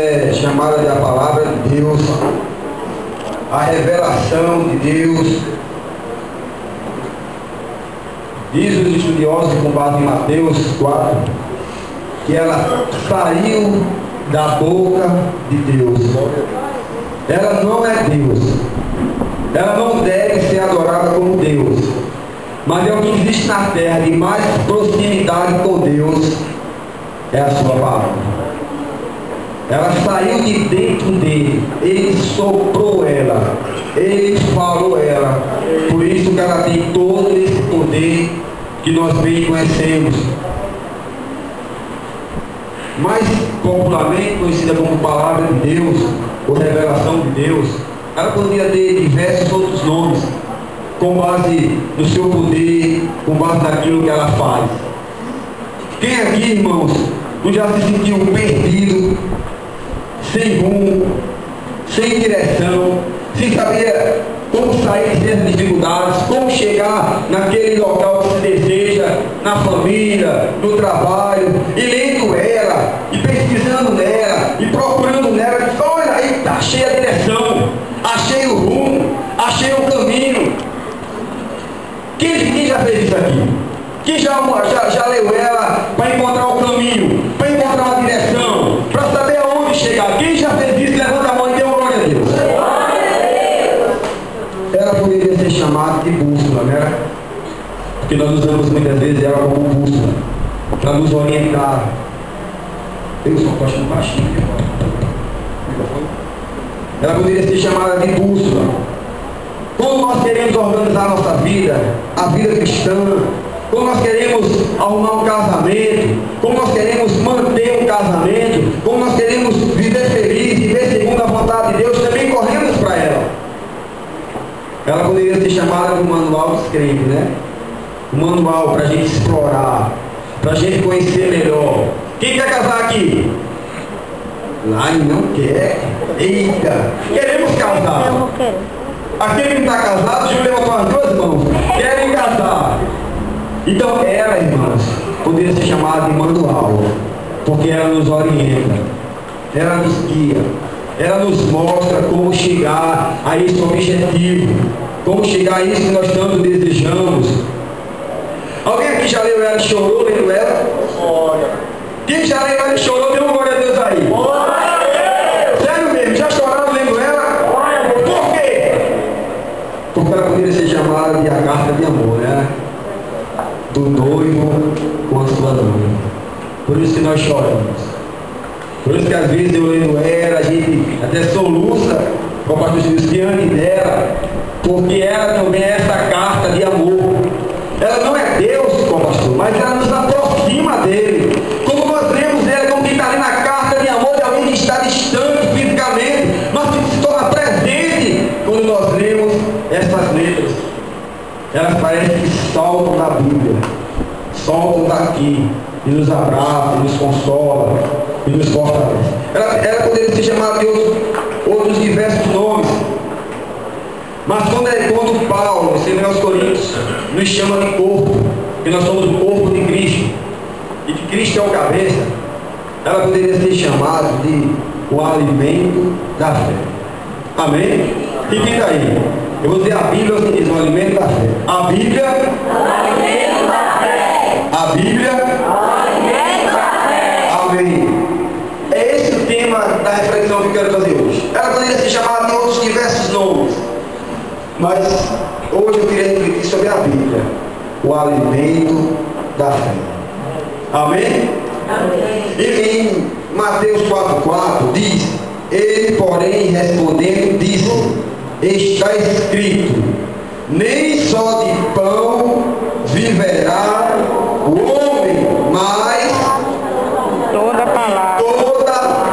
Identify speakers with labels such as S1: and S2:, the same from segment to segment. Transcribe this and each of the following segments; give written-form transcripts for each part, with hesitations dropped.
S1: Chamada da palavra de Deus, a revelação de Deus. Diz os estudiosos, com base em Mateus 4, que ela saiu da boca de Deus. Ela não é Deus, ela não deve ser adorada como Deus, mas é o que existe na terra de mais proximidade com Deus, é a sua palavra. Ela saiu de dentro dele, ele soprou ela, ele falou ela. Por isso que ela tem todo esse poder que nós bem conhecemos. Mais popularmente conhecida como palavra de Deus, ou revelação de Deus, ela poderia ter diversos outros nomes, com base no seu poder, com base naquilo que ela faz. Quem aqui, irmãos, não já se sentiu perdido, sem rumo, sem direção, sem saber como sair dessas dificuldades, como chegar naquele local que se deseja, na família, no trabalho, e lendo ela, e pesquisando nela, e procurando nela, e olha aí, achei a direção, achei o rumo, achei o caminho. Quem já fez isso aqui? Quem já leu ela para encontrar o caminho, para encontrar a direção, para saber aonde chegar? Quem já fez isso? Levanta a mão e dê uma glória a Deus. Ela poderia ser chamada de bússola, né? Porque nós usamos muitas vezes ela como bússola, para nos orientar. Eu só gosto de baixinho. Ela poderia ser chamada de bússola. Como nós queremos organizar a nossa vida, a vida cristã, como nós queremos arrumar um casamento, como nós queremos manter um casamento, como nós queremos viver feliz, viver segundo a vontade de Deus, também corremos para ela. Ela poderia ser chamada de um manual dos crentes, né? Um manual para a gente explorar, para a gente conhecer melhor. Quem quer casar aqui? Lá não quer. Eita, queremos casar.
S2: Eu não quero.
S1: Aquele que não está casado, já levantou as duas mãos. Querem casar. Então ela, irmãos, poderia ser chamada de manual, porque ela nos orienta, ela nos guia, ela nos mostra como chegar a esse objetivo, como chegar a isso que nós tanto desejamos. Alguém aqui já leu ela e chorou lendo ela? Quem já leu ela e chorou, dê uma glória a Deus aí. Sério mesmo, já choraram lendo ela? Por quê? Porque ela poderia ser chamada de a carta de amor, né? Do noivo com a sua noiva. Por isso que nós choramos. Por isso que às vezes eu lendo ela, a gente até soluça com a pastor diante dela, porque ela também é essa carta de amor. Ela não é Deus, pastor, mas ela nos aproxima dele. Como nós lemos ela, como que está ali na carta de amor de alguém que está distante fisicamente, nós temos que se tornar presente quando nós lemos essas letras. Elas parecem que soltam da Bíblia, soltam daqui, e nos abraça, e nos consola, e nos fortalece. Ela poderia ser chamada de outros diversos nomes, mas quando Paulo, em 2 Coríntios, nos chama de corpo, que nós somos o corpo de Cristo, e que Cristo é o cabeça, ela poderia ser chamada de o alimento da fé. Amém? E quem está aí? Eu vou dizer a Bíblia, que diz o alimento da fé. A Bíblia, o alimento da fé. A Bíblia, o alimento da fé. Amém. É esse o tema da reflexão que eu quero fazer hoje. Ela poderia ser chamada de outros diversos nomes, mas hoje eu queria refletir sobre a Bíblia, o alimento da fé. Amém? Amém. E em Mateus 4,4 diz: ele, porém, respondendo, disse: está escrito, nem só de pão viverá o homem, mas
S2: Toda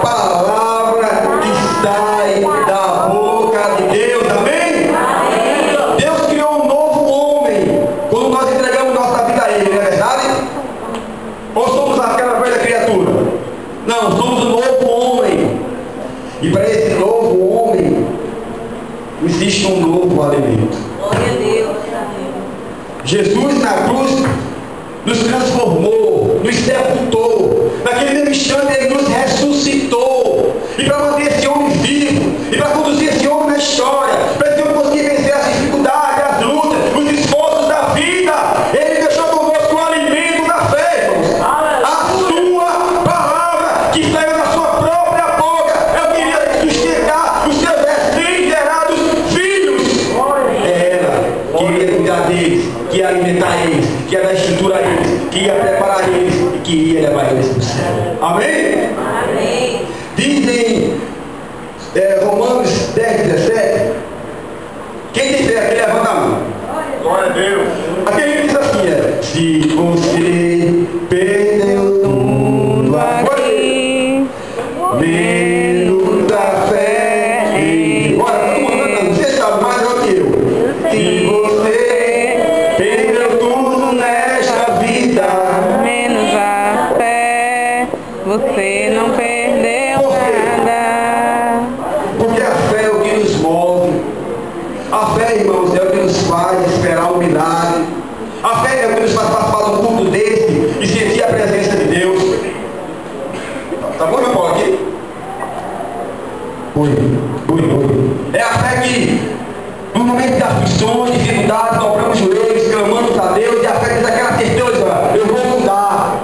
S1: palavra que sai da boca de Deus. Amém? Amém. Deus criou um novo homem quando nós entregamos nossa vida a Ele, não é verdade? Ou somos aquela velha criatura? Não, somos um novo homem. E para esse novo homem existe um novo alimento.
S2: Glória a Deus.
S1: Jesus na cruz nos transformou, nos sepultou. Naquele mesmo instante Ele nos ressuscitou. E É a fé que, no momento de aflições, dificuldades, dobramos os joelhos, clamamos a Deus, e a fé diz aquela certeza: eu vou mudar,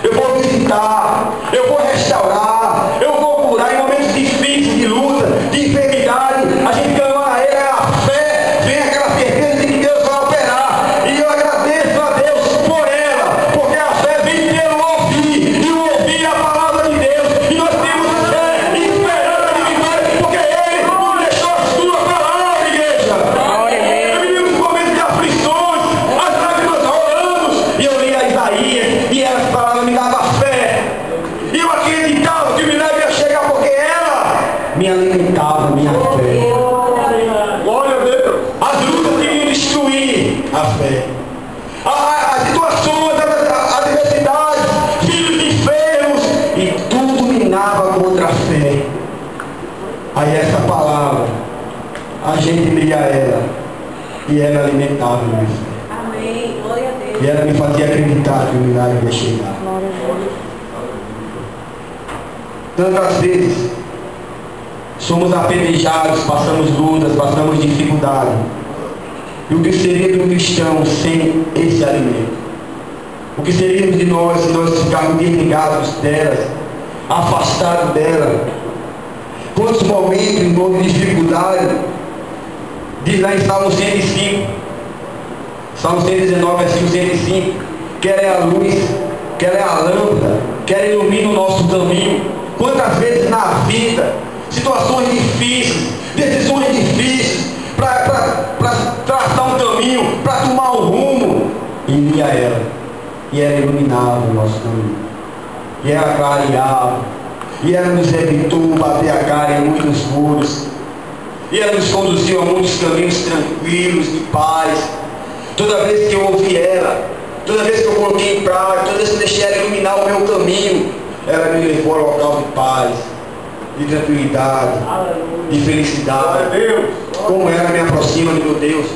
S1: eu vou visitar, eu vou restaurar, eu vou curar em momentos difíceis de luta, de enfermidade. A gente clama a Ele, a fé, vem aquela certeza de que Deus vai operar. E eu agradeço a Deus por ela, porque a fé vem pelo ouvir, e o ouvir a palavra de Deus. E nós temos fé e esperança de vitória, porque Ele nos deixou a sua palavra, igreja. Vivemos momentos de aflições, as lágrimas rolando, e eu li a Isaías, e essa palavra me dava fé. E eu acreditava que o milagre ia chegar, porque ela me alimentava, minha fé. Glória a Deus. As lutas queriam destruir a fé. As situações, as adversidades, filhos enfermos, e tudo minava contra a fé. Aí essa palavra, a gente lia ela, e ela alimentava a minha fé.
S2: Amém. Glória a Deus.
S1: E ela me fazia acreditar que o milagre ia chegar. Tantas vezes somos apedrejados, passamos lutas, passamos dificuldade. E o que seria de um cristão sem esse alimento? O que seríamos de nós se nós ficarmos desligados delas, afastados dela? Quantos momentos em nome de dificuldade, diz lá em Salmo 105, Salmo 119, versículo 105, que ela é a luz, que ela é a lâmpada, que ela ilumina o nosso caminho. Quantas vezes na vida, situações difíceis, decisões difíceis, para traçar um caminho, para tomar um rumo, e ia ela, e ela iluminava o nosso caminho, e ela clareava, e ela nos evitou bater a cara em muitos muros, e ela nos conduziu a muitos caminhos tranquilos, de paz. Toda vez que eu ouvi ela, toda vez que eu coloquei em prática, toda vez que eu deixei ela iluminar o meu caminho, ela me levou ao local de paz, de tranquilidade, de felicidade. Como ela me aproxima do meu Deus.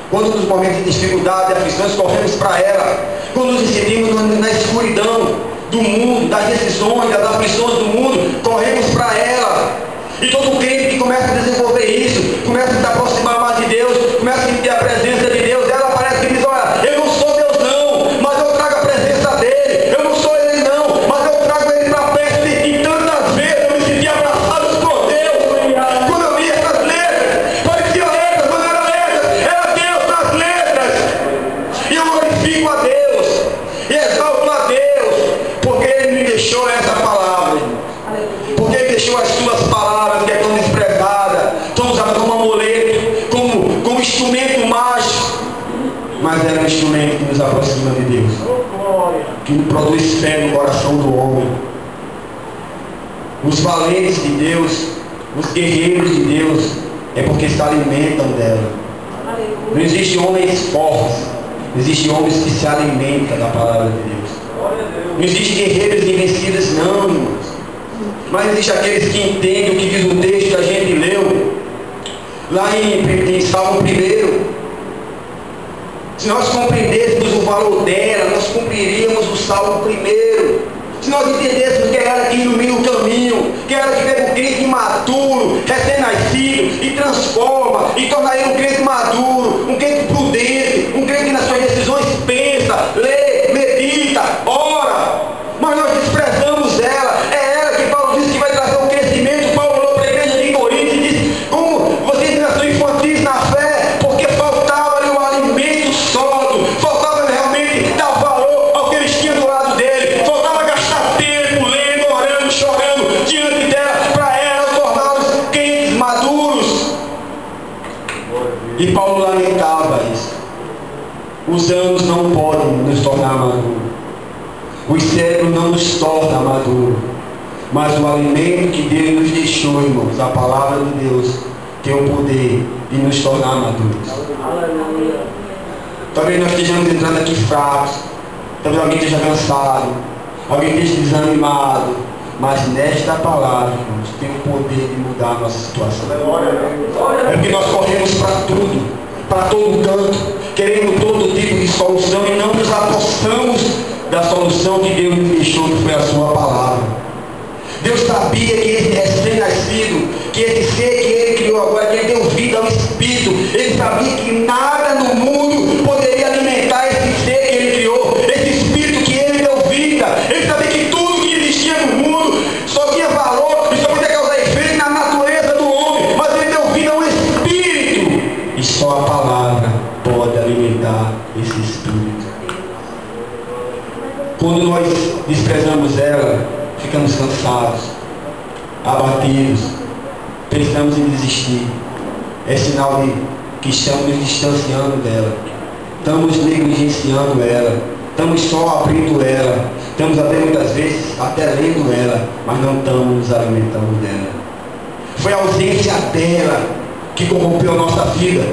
S1: Quando nos momentos de dificuldade e aflições corremos para ela, quando nos sentimos na escuridão do mundo, das decisões, das aflições do mundo, corremos para ela. E todo crente que começa a desenvolver isso, começa a se aproximar mais de Deus, começa a sentir a presença de Deus, ela parece que diz: olha, eu não sou Deus não, mas eu trago a presença dele. Eu não sou ele não, mas eu trago ele para perto. E tantas vezes eu me senti abraçado por Deus. Quando eu li essas letras, parecia letras, mas não eram letras, era Deus nas letras. E eu glorifico a Deus, e exalto a Deus, porque ele me deixou essa palavra, porque ele deixou as suas palavras, que é tão desprezada, tão usada como amuleto, como instrumento mágico, mas é um instrumento que nos aproxima de Deus, que produz fé no coração do homem. Os valentes de Deus, os guerreiros de Deus, é porque se alimentam dela. Não existe homens fortes, existe homens que se alimentam da palavra de Deus. Não existe guerreiros invencidos não, irmãos. Mas existe aqueles que entendem o que diz o texto que a gente leu lá em Salmo 1. Se nós compreendêssemos o valor dela, nós cumpriríamos o Salmo 1. Se nós entendêssemos que é ela que ilumina o caminho, que é ela que pega o crente imaturo, recém-nascido, e transforma, e torna ele um crente maduro, um crente prudente, um crente que nas suas decisões pensa, lê, medita, ora. Mas nós desprezamos ela. É ela que Paulo disse que vai trazer o crescimento. Paulo falou para a igreja de Corinto e disse: como vocês ainda são infantis na fé, porque faltava-lhe o alimento sólido, faltava realmente dar valor ao que eles tinham do lado dele, faltava gastar tempo lendo, orando, chorando diante dela, para ela torná-los crentes maduros. E Paulo lamentava isso. Os anos não podem nos tornar maduros. O cérebro não nos torna maduro, mas o alimento que Deus nos deixou, irmãos, a palavra de Deus, tem o poder de nos tornar maduros. Talvez nós estejamos entrando aqui fracos, talvez alguém esteja cansado, alguém esteja desanimado, mas nesta palavra, irmãos, tem o poder de mudar a nossa situação. É porque nós corremos para tudo, para todo canto, querendo todo tipo de solução e não nos apossamos da solução que Deus nos deixou, que foi a sua palavra. Deus sabia que esse recém-nascido, que esse amigos, pensamos em desistir. É sinal de que estamos nos distanciando dela. Estamos negligenciando ela. Estamos só abrindo ela. Estamos até muitas vezes até lendo ela, mas não estamos nos alimentando dela. Foi a ausência dela que corrompeu a nossa vida,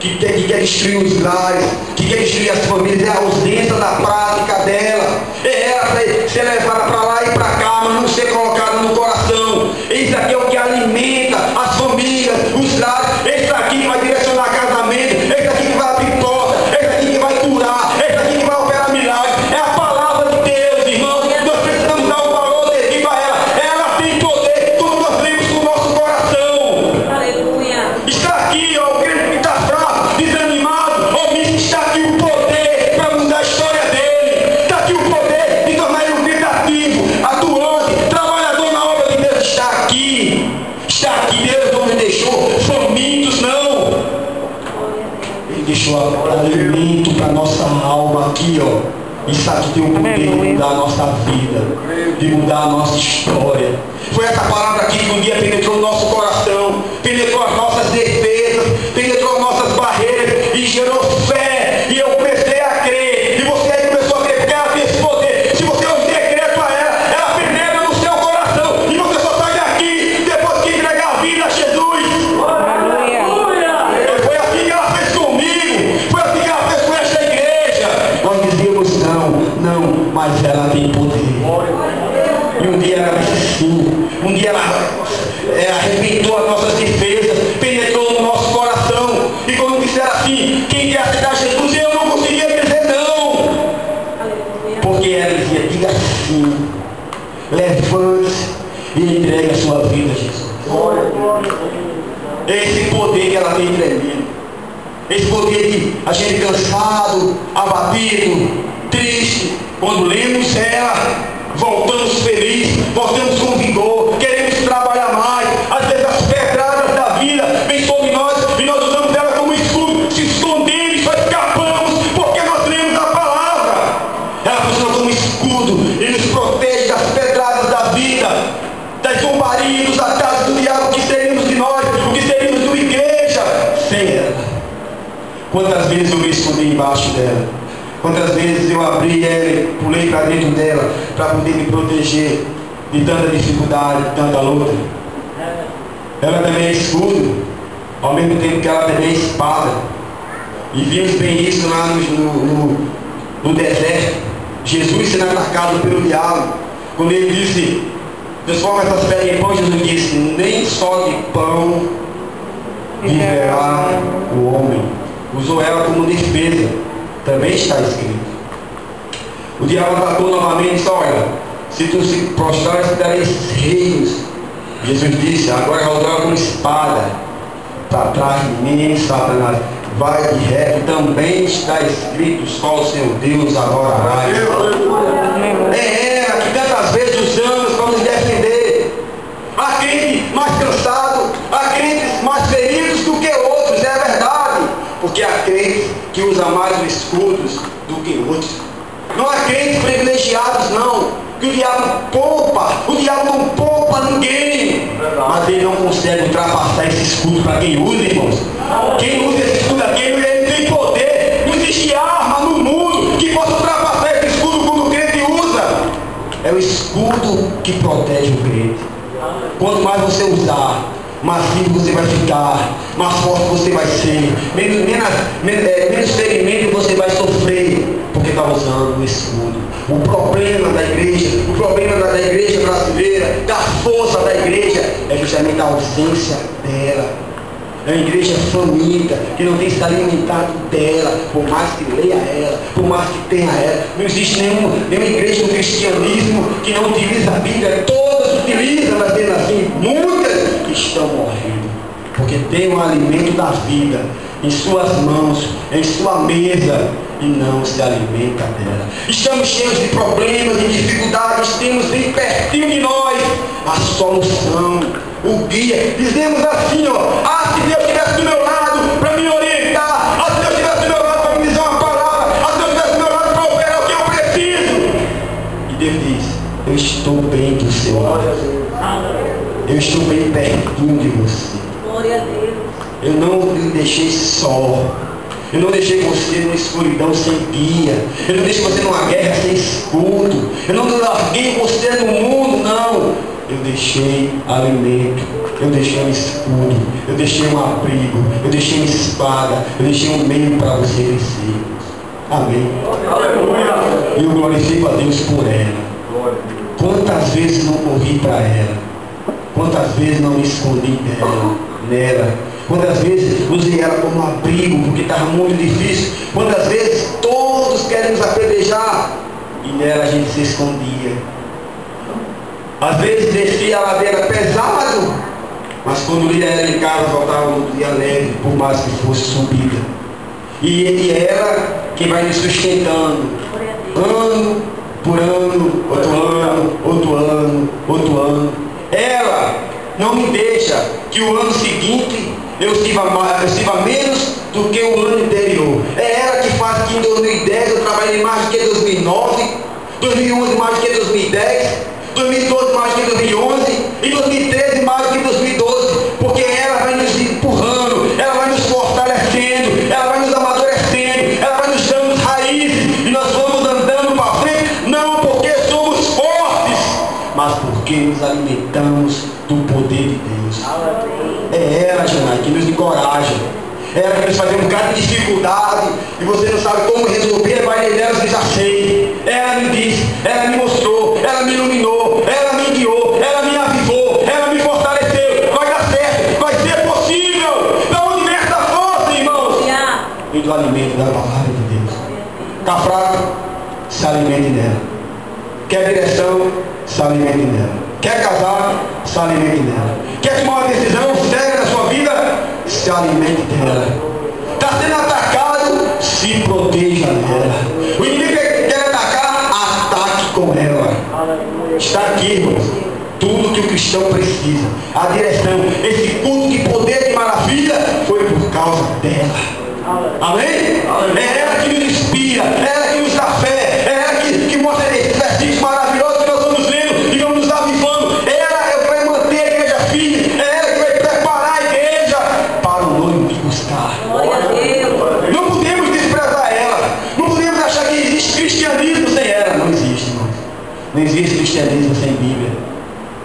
S1: que quer destruir os lares, que quer destruir as famílias. É a ausência da prática dela. É ela para ser levada para lá e para cá, mas não ser colocada no coração. Isso aqui é o que alimenta as famílias, os lares. Esse aqui que vai direcionar casamento, esse aqui que vai abrir porta, esse aqui que vai curar, esse aqui que vai operar milagres. É a palavra de Deus, irmãos. Nós precisamos dar o valor devido a ela. Ela tem poder, como nós lemos com o nosso coração.
S2: Aleluia.
S1: Está aqui, ó, o crente que está fraco, desanimado, omisso, está aqui o poder para mudar a história dele. Está aqui o poder de tornar ele um crente ativo, atuante, trabalhador na obra de Deus. Está aqui. Está aqui. Deus não me deixou famintos, não. Ele deixou alimento para a nossa alma aqui, ó. Isso aqui tem o poder de mudar a nossa vida, de mudar a nossa história. Foi essa palavra aqui que um dia penetrou no nosso coração, penetrou as nossas defesas, penetrou as nossas barreiras e gerou fé. E eu comecei a crer. E você aí começou a crer, porque ela tem esse poder. Se você não der crédito a ela, ela penetra no seu coração. E você só sai daqui depois que entregar a vida a Jesus. Foi assim que ela fez comigo. Foi assim que ela fez com esta igreja. Nós dizíamos não, mas ela tem poder. E um dia ela disse sim. Um dia ela arrebentou as nossas defesas, penetrou no nosso coração. E quando disseram assim, quem quer aceitar Jesus, eu não conseguia dizer não. Porque ela dizia, diga sim, levante-se e entregue a sua vida a Jesus. Esse poder que ela tem tremendo. Esse poder de a gente cansado, abatido, triste, quando lemos ela, voltamos felizes, voltamos com vigor, queremos trabalhar mais. Às vezes as pedradas da vida vêm sobre nós e nós usamos ela como escudo, se escondemos, só escapamos, porque nós lemos a palavra. Ela funciona como escudo e nos protege das pedradas da vida, das zombarias, dos ataques do diabo. O que seríamos de nós, o que seríamos de igreja sem ela? Quantas vezes eu me escondi embaixo dela? Quantas vezes eu abri ela e pulei para dentro dela para poder me proteger de tanta dificuldade, de tanta luta? Ela também é escudo, ao mesmo tempo que ela também é espada. E vimos bem isso lá no deserto. Jesus sendo atacado pelo diabo. Quando ele disse, transforma essas pedras em pão, Jesus disse, nem só de pão viverá o homem. Usou ela como defesa. Também está escrito. O diabo atacou novamente e disse, olha, se tu se prostrares, te darei reinos. Jesus disse, agora joga com espada para trás de mim, Satanás. Vai de reto, também está escrito, só o seu Deus adorarás. É ela que tantas vezes usamos para nos defender. Há crentes mais cansados, há crentes mais feridos do que outros, é verdade. Porque há crentes que usam mais os escudos do que outros. Não há crentes privilegiados, não. Que o diabo poupa. O diabo não poupa ninguém. Mas ele não consegue ultrapassar esse escudo para quem usa, irmãos. Quem usa esse escudo aqui, ele tem poder. Não existe arma no mundo que possa ultrapassar esse escudo como o crente usa. É o escudo que protege o crente. Quanto mais você usar, mais vivo você vai ficar, mais forte você vai ser, menos ferimento você vai sofrer, porque está usando o escudo. O problema da igreja brasileira, da força da igreja, é justamente a ausência dela. É uma igreja faminta, que não tem se alimentado dela, por mais que leia ela, por mais que tenha ela. Não existe nenhuma igreja no cristianismo que não utiliza a Bíblia. Todas utilizam, mas mesmo assim, muitas estão morrendo, porque tem o alimento da vida em suas mãos, em sua mesa, e não se alimenta dela. Estamos cheios de problemas e dificuldades, temos bem pertinho de nós a solução, o guia. Dizemos assim, ó, se Deus estivesse do meu lado para me orientar, se Deus estivesse do meu lado para me dizer uma palavra, se Deus estivesse do meu lado para operar o que eu preciso. E Deus diz, eu estou bem do seu lado. Eu estou bem pertinho de você.
S2: Glória a Deus.
S1: Eu não lhe deixei só. Eu não deixei você numa escuridão sem guia. Eu não deixei você numa guerra sem escudo. Eu não larguei você no mundo, não. Eu deixei alimento. Eu deixei um escudo. Eu deixei um abrigo. Eu deixei uma espada. Eu deixei um meio para você vencer. Amém. Aleluia. E eu glorifico a Deus por ela. Quantas vezes não corri para ela? Quantas vezes não me escondi nela? Quantas vezes usei ela como abrigo porque estava muito difícil? Quantas vezes todos querem nos apedrejar e nela a gente se escondia? Às vezes descia a ladeira pesado, mas quando ia ela em casa voltava um dia leve, por mais que fosse subida. E ela que vai nos sustentando, ano por ano, outro ano. Ela não me deixa que o ano seguinte eu estiva menos do que o ano anterior. É ela que faz que em 2010 eu trabalhei mais do que em 2009, 2011 mais do que em 2010, 2012 mais do que em 2011 e 2013 mais do que em 2012, porque ela vai nos empurrando, ela vai nos fortalecendo, ela vai nos amadurecendo, ela vai nos dando raízes e nós vamos andando para frente, não porque somos fortes, mas porque nos alimentamos do poder de Deus. É ela, Janai, que nos encoraja. É ela que nos faz um bocado de dificuldade e você não sabe como resolver, vai nela e já sei. Ela me disse, ela me mostrou, ela me iluminou, ela me guiou, ela me avivou, ela me fortaleceu. Vai dar certo, vai ser possível. Da onde vem essa força, irmãos? E do alimento da palavra de Deus. Está fraco? Se alimente nela. Quer direção? Se alimente nela. Quer casar? Se alimente nela. Quer tomar uma decisão séria na sua vida? Se alimente dela. Está sendo atacado? Se proteja dela. O inimigo quer atacar? Ataque com ela. Está aqui, irmãos. Tudo que o cristão precisa. A direção. Esse culto de poder de maravilha foi por causa dela. Amém? É ela que nos inspira. É ela que nos dá fé. É ela que mostra esses versículos maravilhosos que nós vamos lendo e vamos nos avivando. Ela é o que vai manter a igreja firme. É ela que vai preparar a igreja para o noivo que buscar. Não podemos desprezar ela. Não podemos achar que existe cristianismo sem ela. Não existe, irmão. Não existe cristianismo sem Bíblia.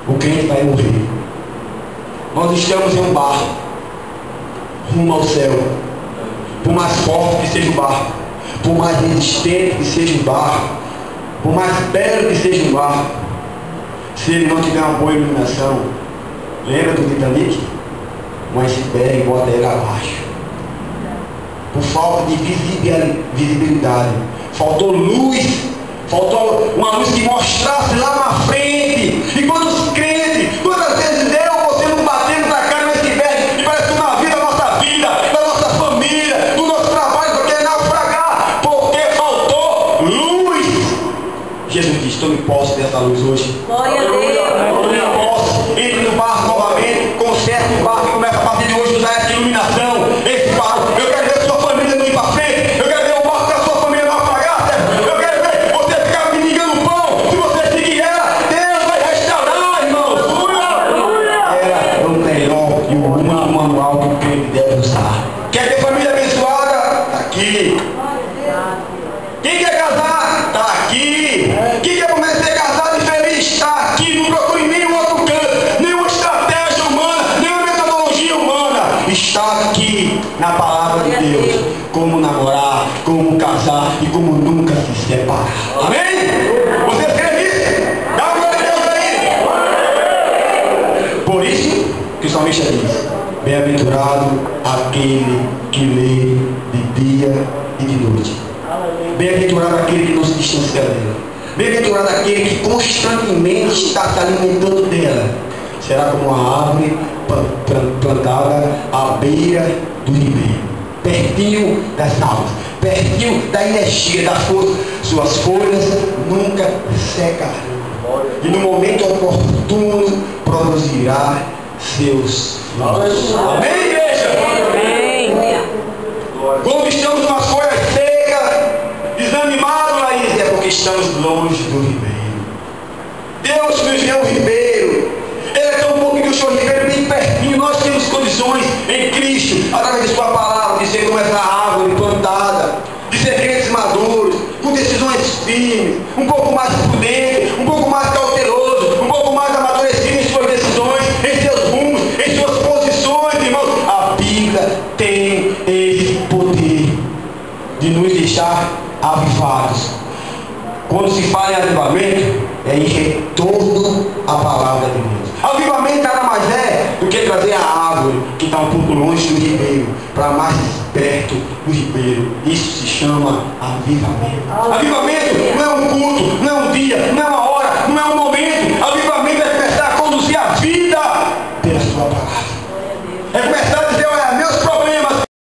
S1: O crente vai morrer. Nós estamos em um barco rumo ao céu. Por mais forte que seja o barco, por mais resistente que seja o barco, por mais belo que seja o barco, se ele não tiver uma boa iluminação, lembra do Titanic? Um iceberg e bota ele abaixo. Por falta de visibilidade, faltou luz, faltou uma luz que mostrasse lá na frente. E quantos crentes, quantas vezes você não batendo na cara no iceberg e parece que na vida, da nossa vida, da nossa família, do nosso trabalho, só quer naufragar, porque faltou luz. Jesus diz, tome posse dessa luz hoje.
S2: Glória a Deus.
S1: Tome posse, entre no barco novamente, conserte o barco e começa a partir de hoje a usar essa iluminação, esse barco. Eu quero ver a sua família não ir para frente, eu quero ver o barco da sua família naufragar, eu quero ver você ficar mendigando pão. Se você seguir ela, Deus vai restaurar, irmãos. Ela é o melhor e o único manual que o crente deve usar. Quer ter família abençoada? Está aqui. Quem quer casar? Está aqui. Quem quer ser casado e feliz? Está aqui. Não procure nenhum outro canto, nenhuma estratégia humana, nenhuma metodologia humana. Está aqui na palavra de Deus. Como namorar, como casar e como nunca se separar. Amém? Vocês creem nisso? Dá uma glória a Deus aí. Por isso que o salmista diz: bem-aventurado aquele que lê de dia e de noite. Bem-aventurado aquele que não se distancia dela. Bem-aventurado aquele que constantemente está se alimentando dela. Será como uma árvore plantada à beira do ribeiro, pertinho das águas, pertinho da energia, da força. Suas folhas nunca secarão. E no momento oportuno produzirá seus frutos. Amém, igreja?
S2: Amém.
S1: Quando estamos numa folha seca, desanimado, Laís, é porque estamos longe do ribeiro. Deus nos deu o ribeiro. Ele é tão bom que o Senhor em Cristo, através de sua palavra, de ser como essa árvore plantada, de ser crentes maduros, com decisões firmes, um pouco mais prudente, um pouco mais cauteloso, um pouco mais amadurecido em suas decisões, em seus rumos, em suas posições, irmãos. A Bíblia tem esse poder de nos deixar avivados. Quando se fala em avivamento, é em retorno à palavra de Deus. Avivamento nada mais é do que trazer a árvore que está um pouco longe do ribeiro para mais perto do ribeiro. Isso se chama avivamento. Avivamento não é um culto, não é um dia,